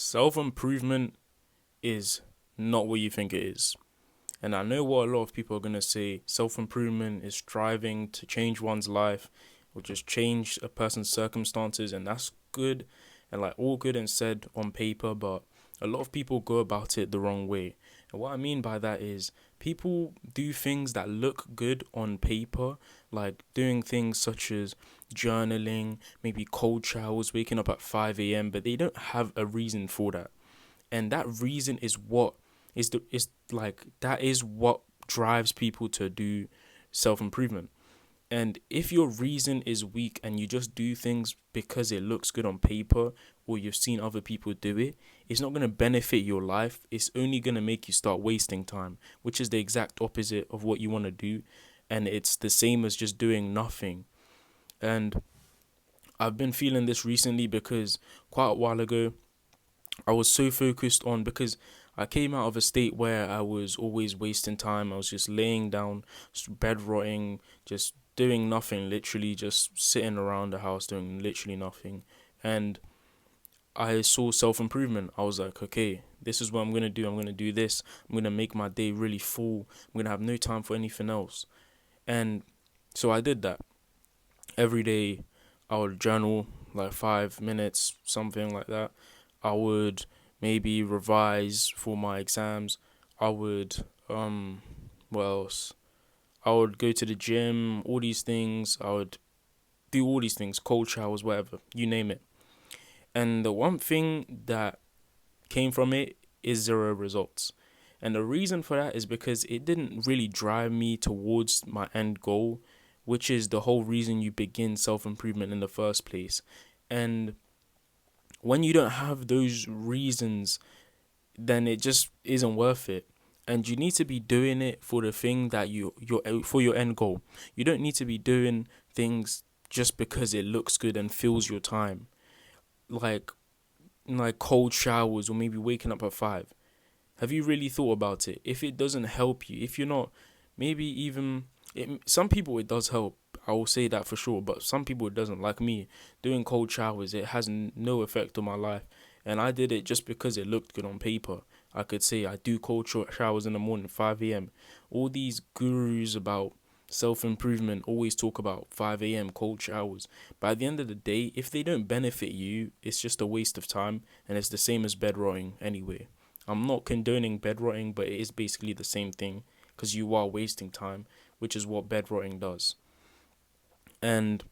Self-improvement is not what you think it is. And I know what a lot of people are going to say. Self-improvement is striving to change one's life or just change a person's circumstances. And that's good and like all good and said on paper. But a lot of people go about it the wrong way. And what I mean by that is people do things that look good on paper, like doing things such as journaling, maybe cold showers, waking up at 5 a.m., but they don't have a reason for that. And that reason is what drives people to do self-improvement. And if your reason is weak and you just do things because it looks good on paper or you've seen other people do it, it's not going to benefit your life. It's only going to make you start wasting time, which is the exact opposite of what you want to do. And it's the same as just doing nothing. And I've been feeling this recently because quite a while ago, I was so focused on, because I came out of a state where I was always wasting time. I was just laying down, bed rotting, just doing nothing, literally just sitting around the house doing literally nothing. And I saw self-improvement. I was like, okay, this is what I'm going to do. I'm going to do this. I'm going to make my day really full. I'm going to have no time for anything else. And so I did that. Every day I would journal like 5 minutes, something like that. I would maybe revise for my exams. I would what else? I would go to the gym, all these things. I would do all these things, cold showers, whatever, you name it. And the one thing that came from it is zero results. And the reason for that is because it didn't really drive me towards my end goal, which is the whole reason you begin self-improvement in the first place. And when you don't have those reasons, then it just isn't worth it. And you need to be doing it for the thing that for your end goal. You don't need to be doing things just because it looks good and fills your time. Like cold showers or maybe waking up at 5. Have you really thought about it? If it doesn't help you, if you're not, maybe even some people it does help. I will say that for sure, but some people it doesn't. Like me, doing cold showers, it has no effect on my life, and I did it just because it looked good on paper. I could say I do cold showers in the morning, 5 a.m. All these gurus about self-improvement always talk about 5 a.m. cold showers. But at the end of the day, if they don't benefit you, it's just a waste of time, and it's the same as bed rotting anyway. I'm not condoning bed rotting, but it is basically the same thing because you are wasting time, which is what bed rotting does. And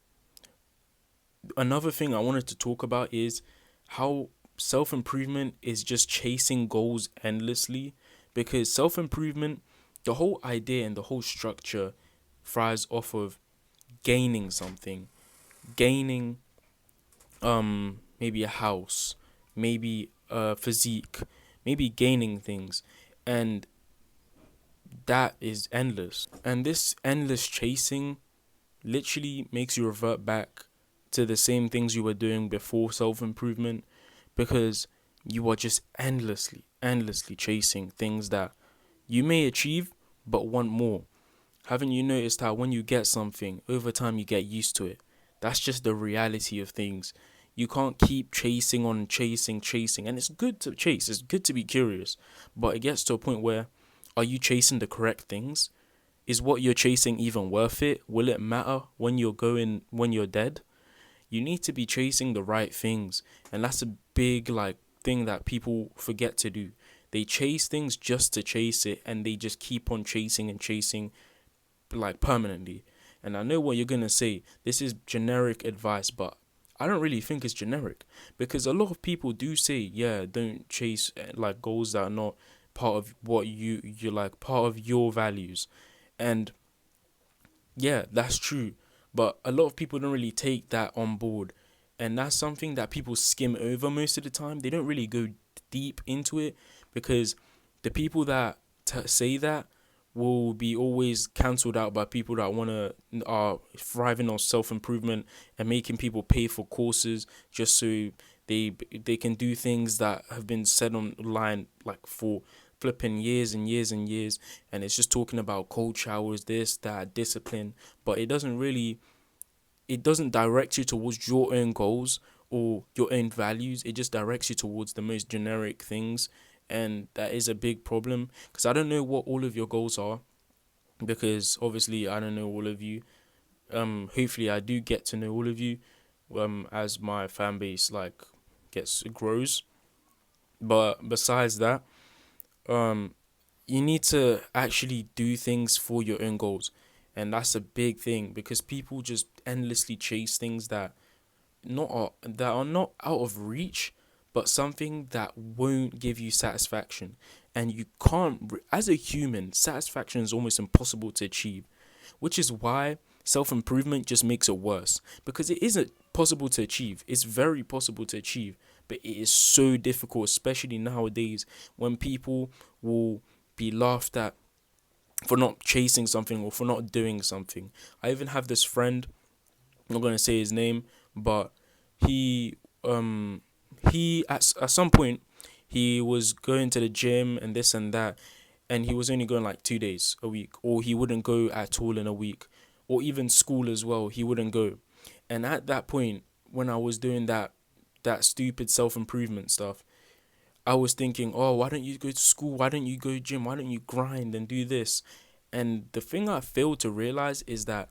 another thing I wanted to talk about is how self-improvement is just chasing goals endlessly, because self-improvement, the whole idea and the whole structure thrives off of gaining something, gaining maybe a house, maybe a physique, maybe gaining things, and that is endless. And this endless chasing literally makes you revert back to the same things you were doing before self-improvement, because you are just endlessly chasing things that you may achieve but want more. Haven't you noticed how when you get something, over time you get used to it? That's just the reality of things. You can't keep chasing on chasing, and it's good to chase, it's good to be curious, but it gets to a point where, are you chasing the correct things? Is what you're chasing even worth it? Will it matter when you're dead? You need to be chasing the right things. And that's a big thing that people forget to do. They chase things just to chase it, and they just keep on chasing and chasing permanently. And I know what you're going to say. This is generic advice, but I don't really think it's generic, because a lot of people do say, yeah, don't chase goals that are not part of what you're part of your values. And yeah, that's true. But a lot of people don't really take that on board. And that's something that people skim over most of the time. They don't really go deep into it, because the people that say that will be always cancelled out by people that are thriving on self-improvement and making people pay for courses just so they can do things that have been said online for flipping years and years and years, and it's just talking about cold showers, this, that, discipline, but it doesn't direct you towards your own goals or your own values. It just directs you towards the most generic things, and that is a big problem, because I don't know what all of your goals are, because obviously I don't know all of you. Hopefully I do get to know all of you as my fan base like grows. But besides that, um you need to actually do things for your own goals. And that's a big thing, because people just endlessly chase things that are not out of reach, but something that won't give you satisfaction. And you can't, as a human, satisfaction is almost impossible to achieve, which is why self improvement just makes it worse, because it isn't possible to achieve. It's very possible to achieve, but it is so difficult, especially nowadays when people will be laughed at for not chasing something or for not doing something. I even have this friend, I'm not gonna say his name, but he he at some point he was going to the gym and this and that, and he was only going like 2 days a week, or he wouldn't go at all in a week, or even school as well, he wouldn't go. And at that point, when I was doing that stupid self improvement stuff, I was thinking, oh, why don't you go to school? Why don't you go gym? Why don't you grind and do this? And the thing I failed to realize is that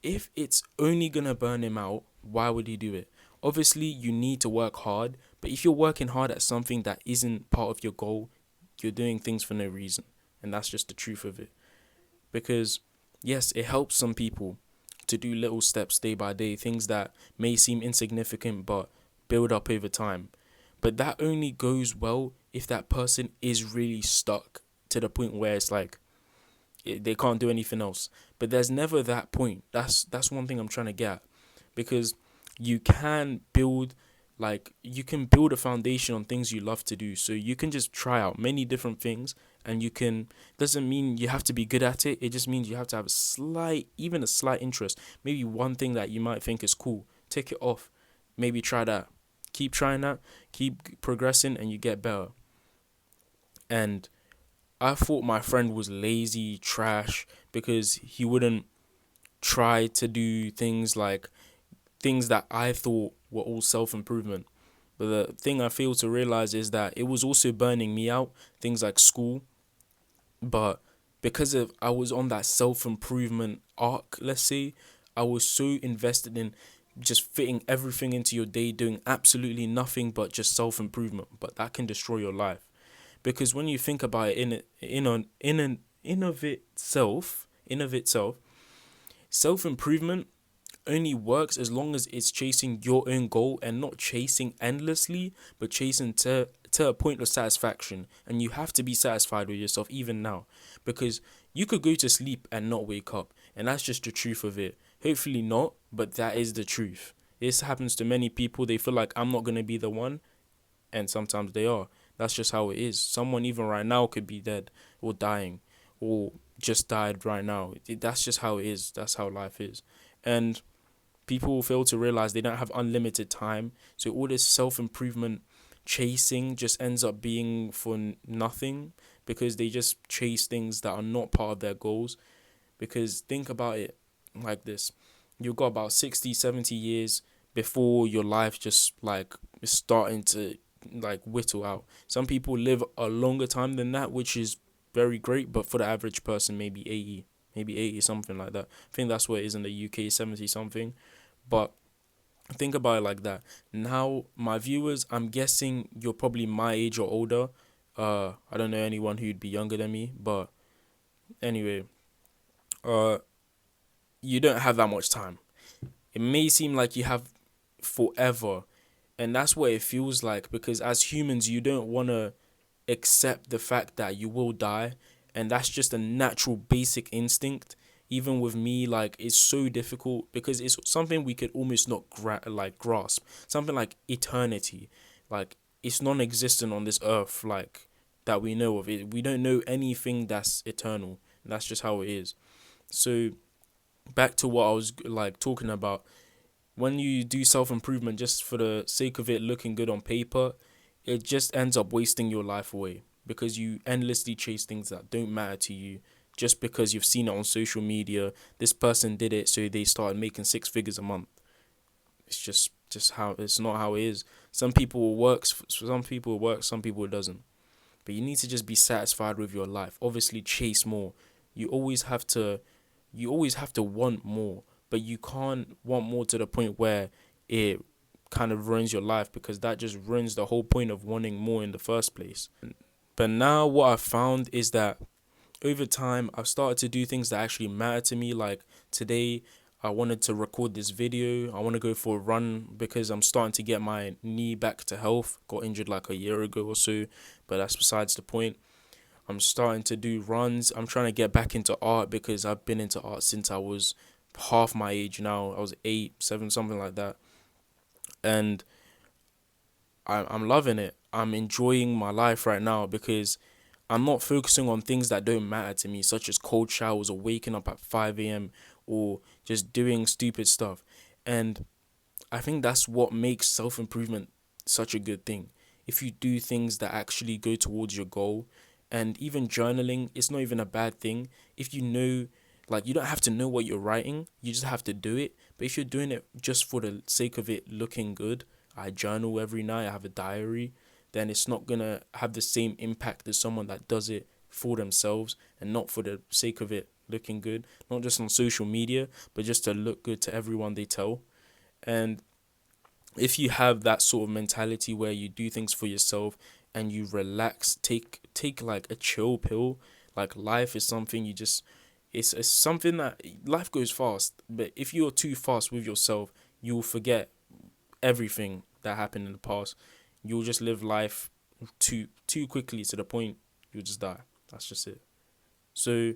if it's only gonna burn him out, why would he do it? Obviously, you need to work hard, but if you're working hard at something that isn't part of your goal, you're doing things for no reason. And that's just the truth of it. Because, yes, it helps some people to do little steps day by day, things that may seem insignificant but build up over time. But that only goes well if that person is really stuck to the point where it's like they can't do anything else. But there's never that point. That's one thing I'm trying to get at. Because you can build you can build a foundation on things you love to do. So you can just try out many different things, and you can, doesn't mean you have to be good at it. It just means you have to have even a slight interest. Maybe one thing that you might think is cool, take it off. Maybe try that. Keep trying that, keep progressing, and you get better. And I thought my friend was lazy, trash, because he wouldn't try to do things that I thought were all self improvement. But the thing I failed to realize is that it was also burning me out, things like school. But because of I was on that self improvement arc, let's say, I was so invested in just fitting everything into your day, doing absolutely nothing but just self improvement. But that can destroy your life, because when you think about it in of itself, self improvement only works as long as it's chasing your own goal, and not chasing endlessly, but chasing to a point of satisfaction. And you have to be satisfied with yourself even now, because you could go to sleep and not wake up, and that's just the truth of it. Hopefully not, but that is the truth. This happens to many people. They feel like I'm not going to be the one, and sometimes they are. That's just how it is. Someone even right now could be dead or dying or just died right now. That's just how it is. That's how life is. And people fail to realize they don't have unlimited time. So all this self-improvement chasing just ends up being for nothing, because they just chase things that are not part of their goals. Because think about it like this. You've got about 60, 70 years before your life just is starting to whittle out. Some people live a longer time than that, which is very great, but for the average person, maybe 80, something like that. I think that's what it is in the UK, 70 something. But think about it like that. Now, my viewers, I'm guessing you're probably my age or older. I don't know anyone who'd be younger than me, but anyway, you don't have that much time. It may seem like you have forever, and that's what it feels like, because as humans, you don't want to accept the fact that you will die, and that's just a natural basic instinct. Even with me, it's so difficult, because it's something we could almost not grasp. Something like eternity, it's non-existent on this earth, that we know of it. We don't know anything that's eternal, and that's just how it is. So back to what I was talking about. When you do self-improvement just for the sake of it looking good on paper, it just ends up wasting your life away, because you endlessly chase things that don't matter to you just because you've seen it on social media. This person did it, so they started making 6 figures a month. It's just just how it's not how it is. Some people it works, some people it works, some people it doesn't. But you need to just be satisfied with your life. Obviously, chase more. You always have to, you always have to want more, but you can't want more to the point where it kind of ruins your life, because that just ruins the whole point of wanting more in the first place. But now what I've found is that over time I've started to do things that actually matter to me. Like today, I wanted to record this video. I want to go for a run because I'm starting to get my knee back to health. Got injured like a year ago or so, but that's besides the point. I'm starting to do runs. I'm trying to get back into art because I've been into art since I was half my age now. I was 8, 7, something like that. And I'm loving it. I'm enjoying my life right now because I'm not focusing on things that don't matter to me, such as cold showers or waking up at 5 a.m. or just doing stupid stuff. And I think that's what makes self improvement such a good thing. If you do things that actually go towards your goal, and even journaling, it's not even a bad thing. If you know, like, you don't have to know what you're writing, you just have to do it. But if you're doing it just for the sake of it looking good, I journal every night, I have a diary, then it's not gonna have the same impact as someone that does it for themselves and not for the sake of it looking good, not just on social media, but just to look good to everyone they tell. And if you have that sort of mentality where you do things for yourself and you relax, take like a chill pill, like life is something you just, it's something that life goes fast, but if you're too fast with yourself, you'll forget everything that happened in the past. You'll just live life too quickly to the point you'll just die. That's just it. So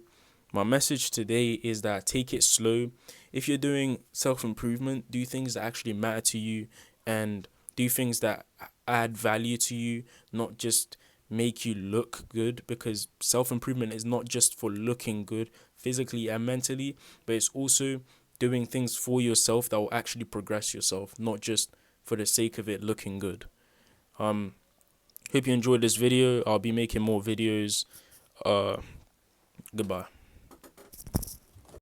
my message today is that take it slow. If you're doing self-improvement, do things that actually matter to you and do things that add value to you, not just make you look good, because self-improvement is not just for looking good physically and mentally, but it's also doing things for yourself that will actually progress yourself, not just for the sake of it looking good. Hope you enjoyed this video. I'll be making more videos. Goodbye.